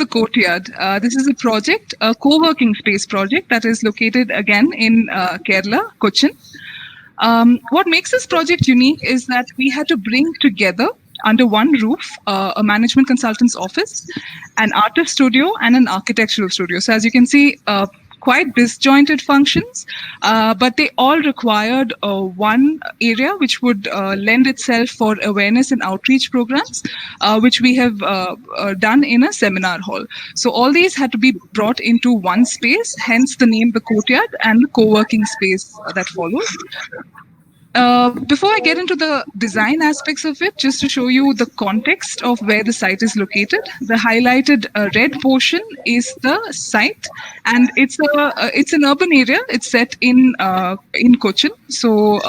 Courtyard. This is a project, a co-working space project that is located again in Kerala, Cochin. What makes this project unique is that we had to bring together under one roof a management consultant's office, an artist studio, and an architectural studio. So as you can see, quite disjointed functions, but they all required one area which would lend itself for awareness and outreach programs, which we have done in a seminar hall. So all these had to be brought into one space, hence the name The Courtyard and the co-working space that follows. Before I get into the design aspects of it, just to show you the context of where the site is located, the highlighted red portion is the site, and it's an urban area. It's set in Cochin, so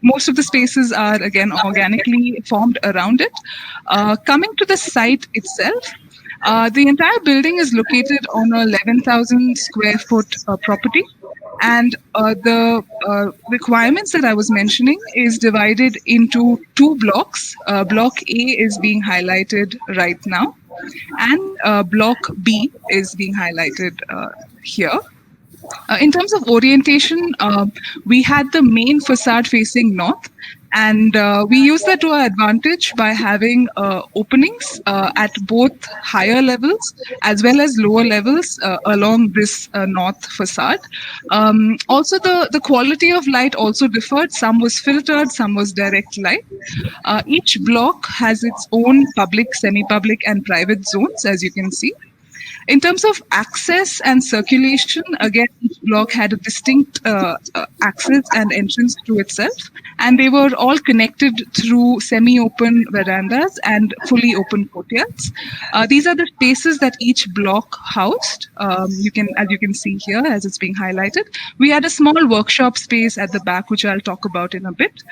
most of the spaces are again organically formed around it. Coming to the site itself, the entire building is located on a 11,000 square foot property. And the requirements that I was mentioning is divided into two blocks. Block A is being highlighted right now, and Block B is being highlighted here. In terms of orientation, we had the main facade facing north, and we use that to our advantage by having openings at both higher levels as well as lower levels along this north facade. Also, the quality of light also differed. Some was filtered, some was direct light. Each block has its own public, semi-public, and private zones, as you can see. In terms of access and circulation, again, each block had a distinct access and entrance to itself, and they were all connected through semi-open verandas and fully open courtyards. These are the spaces that each block housed. As you can see here, as it's being highlighted. We had a small workshop space at the back, which I'll talk about in a bit.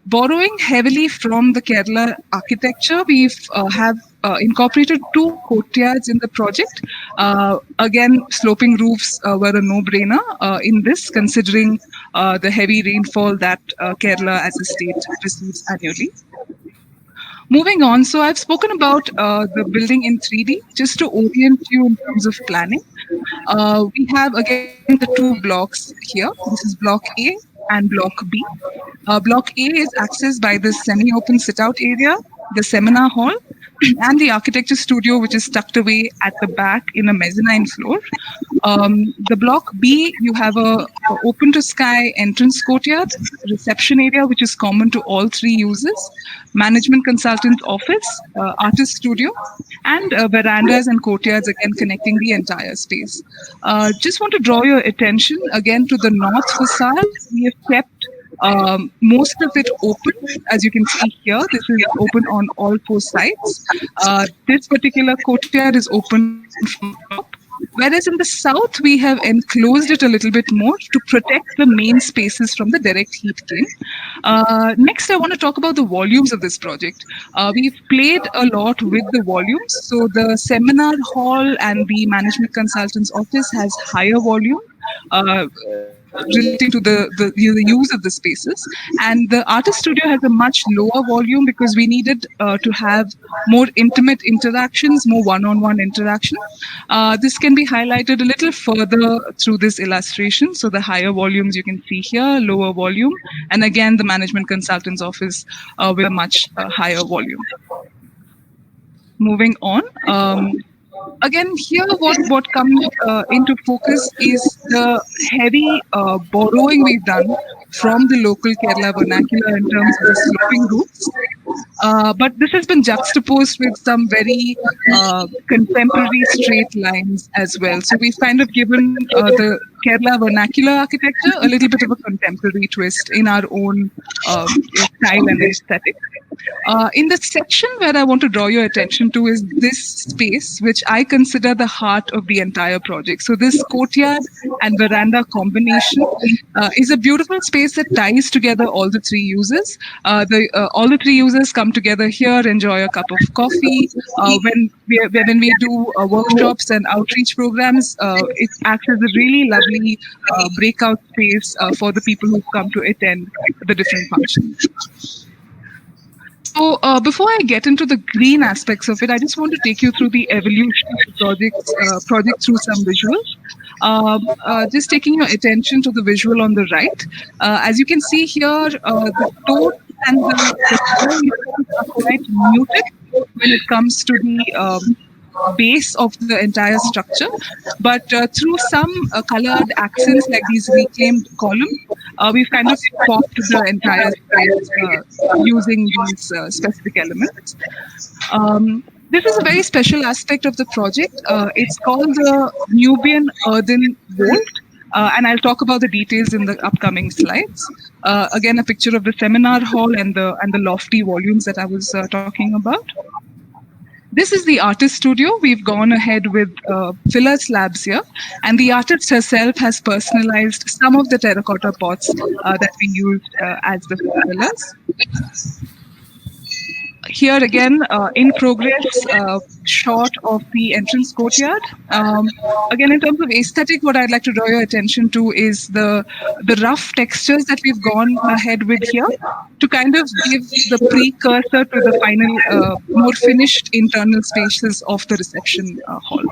Borrowing heavily from the Kerala architecture, we have incorporated two courtyards in the project. Again, sloping roofs were a no-brainer in this, considering the heavy rainfall that Kerala as a state receives annually. Moving on, so I've spoken about the building in 3D, just to orient you in terms of planning. We have, again, the two blocks here. This is Block A and Block B. Block A is accessed by this semi-open sit-out area, the seminar hall, and the architecture studio, which is tucked away at the back in a mezzanine floor. The Block B, you have a open to sky entrance courtyard, reception area, which is common to all three users, management consultant office, artist studio, and verandas and courtyards, again connecting the entire space. Just want to draw your attention again to the north facade. We have kept most of it open, as you can see here. This is open on all four sides. This particular courtyard is open from top, whereas in the south we have enclosed it a little bit more to protect the main spaces from the direct heat gain. Next, I want to talk about the volumes of this project. We've played a lot with the volumes. So the seminar hall and the management consultant's office has higher volume, relating to the use of the spaces, and the artist studio has a much lower volume because we needed to have more intimate interactions, more one-on-one interaction. This can be highlighted a little further through this illustration. So the higher volumes you can see here, lower volume, and again the management consultant's office with a much higher volume. Moving on. Again, here what comes into focus is the heavy borrowing we've done from the local Kerala vernacular in terms of the sloping roofs. But this has been juxtaposed with some very contemporary straight lines as well. So we've kind of given the Kerala vernacular architecture a little bit of a contemporary twist in our own style and aesthetic. In the section where I want to draw your attention to is this space, which I consider the heart of the entire project. So this courtyard and veranda combination is a beautiful space that ties together all the three users. All the three users come together here, enjoy a cup of coffee. When we do workshops and outreach programs, it acts as a really lovely breakout space for the people who come to attend the different functions. So before I get into the green aspects of it, I just want to take you through the evolution of the project through some visuals. Just taking your attention to the visual on the right. As you can see here, the tone and the color are quite muted when it comes to the base of the entire structure, but through some colored accents like these reclaimed columns, we've kind of popped the entire space using these specific elements. This is a very special aspect of the project. It's called the Nubian Earthen Vault. And I'll talk about the details in the upcoming slides. Again, a picture of the seminar hall and the lofty volumes that I was talking about. This is the artist studio. We've gone ahead with filler slabs here, and the artist herself has personalized some of the terracotta pots that we used as the fillers. Here again, in progress, shot of the entrance courtyard. Again, in terms of aesthetic, what I'd like to draw your attention to is the rough textures that we've gone ahead with here to kind of give the precursor to the final, more finished internal spaces of the reception hall.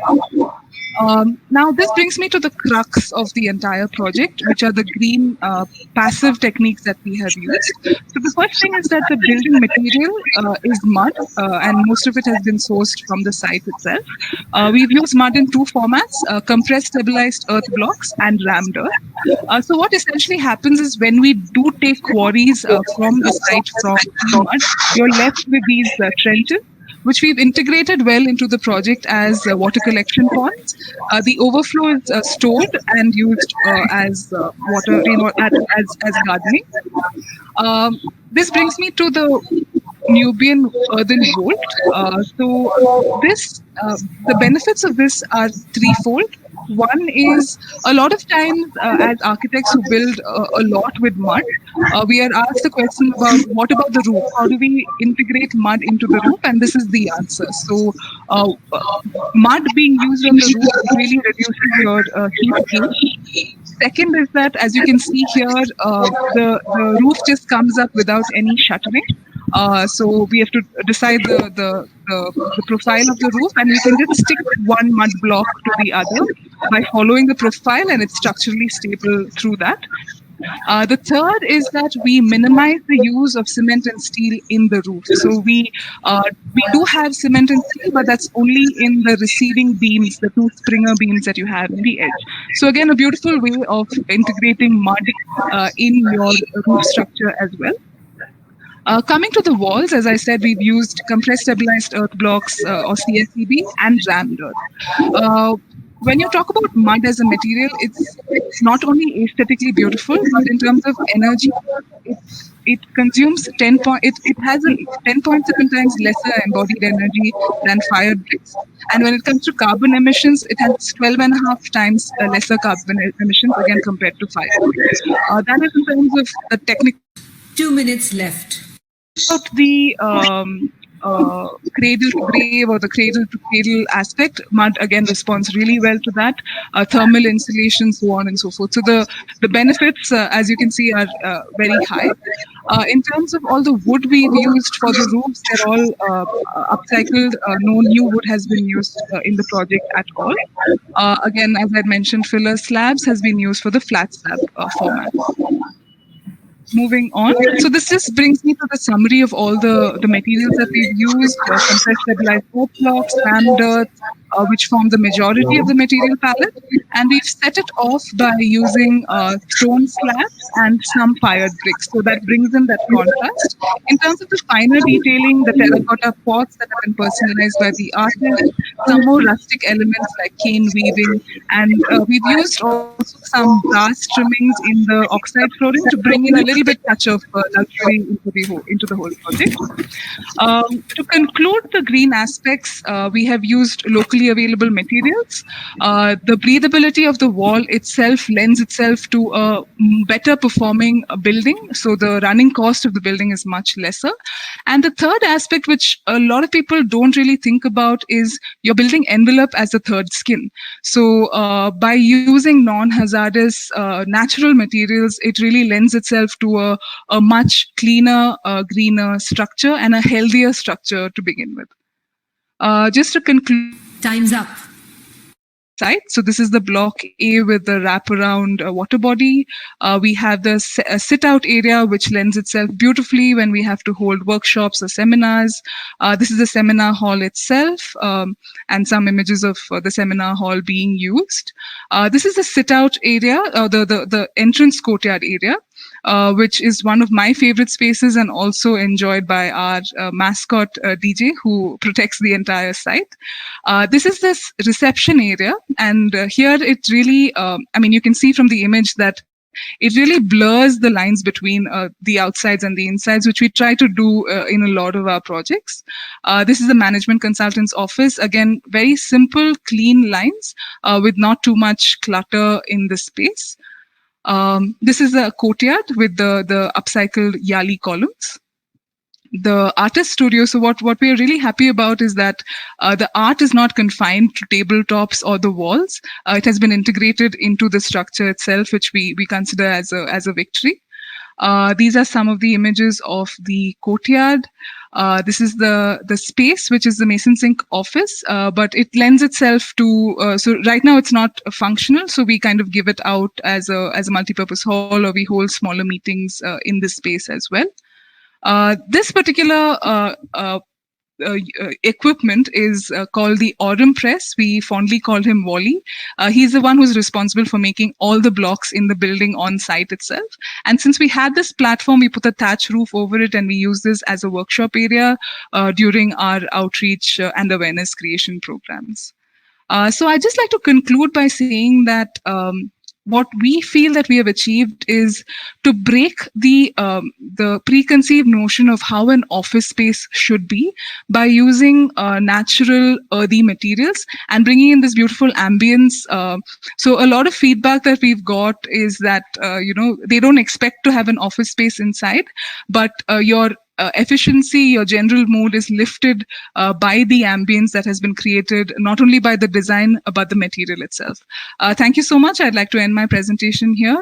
Now, this brings me to the crux of the entire project, which are the green passive techniques that we have used. So the first thing is that the building material is mud, and most of it has been sourced from the site itself. We've used mud in two formats, compressed stabilized earth blocks and rammed earth. So what essentially happens is when we do take quarries from the site from mud, you're left with these trenches, which we've integrated well into the project as water collection ponds. The overflow is stored and used as water, as gardening. This brings me to the Nubian Earthen Vault. So the benefits of this are threefold. One is a lot of times as architects who build a lot with mud, we are asked the question about what about the roof? How do we integrate mud into the roof? And this is the answer. So mud being used on the roof really reduces your heat gain. Second is that, as you can see here, the roof just comes up without any shuttering. So we have to decide the profile of the roof, and we can just stick one mud block to the other by following the profile, and it's structurally stable through that. The third is that we minimize the use of cement and steel in the roof. So we do have cement and steel, but that's only in the receiving beams, the two Springer beams that you have in the edge. So again, a beautiful way of integrating mud in your roof structure as well. Coming to the walls, as I said, we've used compressed stabilized earth blocks or CSEB and rammed earth. When you talk about mud as a material, it's not only aesthetically beautiful, but in terms of energy, it consumes it has a 10.7 times lesser embodied energy than fired bricks. And when it comes to carbon emissions, it has 12.5 times lesser carbon emissions again compared to fire bricks. That is in terms of the technical. 2 minutes left. About the cradle to grave or the cradle to cradle aspect, mud again responds really well to that. Thermal insulation, so on and so forth. So the benefits, as you can see, are very high. In terms of all the wood we've used for the roofs, they're all upcycled. No new wood has been used in the project at all. Again, as I mentioned, filler slabs has been used for the flat slab format. Moving on. So this just brings me to the summary of all the materials that we've used, compressed stabilized earth blocks, rammed earth, which form the majority of the material palette. And we've set it off by using stone slabs and some fired bricks. So that brings in that contrast. In terms of the finer detailing, the terracotta pots that have been personalized by the artist, some more rustic elements like cane weaving, and we've used also some brass trimmings in the oxide flooring to bring in a little bit touch of luxury into the whole project. To conclude the green aspects, we have used locally readily available materials. The breathability of the wall itself lends itself to a better performing building, so the running cost of the building is much lesser. And the third aspect, which a lot of people don't really think about, is your building envelope as a third skin. So by using non-hazardous natural materials, it really lends itself to a much cleaner, greener structure and a healthier structure to begin with. Just to conclude. Time's up. Site. So this is the block A with the wraparound water body. We have the sit-out area, which lends itself beautifully when we have to hold workshops or seminars. This is the seminar hall itself, and some images of the seminar hall being used. This is the sit-out area, the entrance courtyard area. Which is one of my favorite spaces and also enjoyed by our mascot DJ, who protects the entire site. This is this reception area, and here it really, you can see from the image that it really blurs the lines between the outsides and the insides, which we try to do in a lot of our projects. This is the management consultant's office. Again, very simple, clean lines with not too much clutter in the space. This is a courtyard with the upcycled Yali columns. The artist studio. So what we are really happy about is that the art is not confined to tabletops or the walls. It has been integrated into the structure itself, which we consider as a victory. These are some of the images of the courtyard. This is the space, which is the Mason Sink office, but it lends itself to, so right now it's not functional, so we kind of give it out as a multi-purpose hall, or we hold smaller meetings in this space as well. This particular equipment is called the Aurum press. We fondly call him Wally. He's the one who's responsible for making all the blocks in the building on site itself. And since we had this platform, we put a thatch roof over it, and we use this as a workshop area during our outreach and awareness creation programs. So I'd just like to conclude by saying that what we feel that we have achieved is to break the preconceived notion of how an office space should be by using natural earthy materials and bringing in this beautiful ambience. So a lot of feedback that we've got is that they don't expect to have an office space inside, but your efficiency, your general mood is lifted by the ambience that has been created, not only by the design, but the material itself. Thank you so much. I'd like to end my presentation here.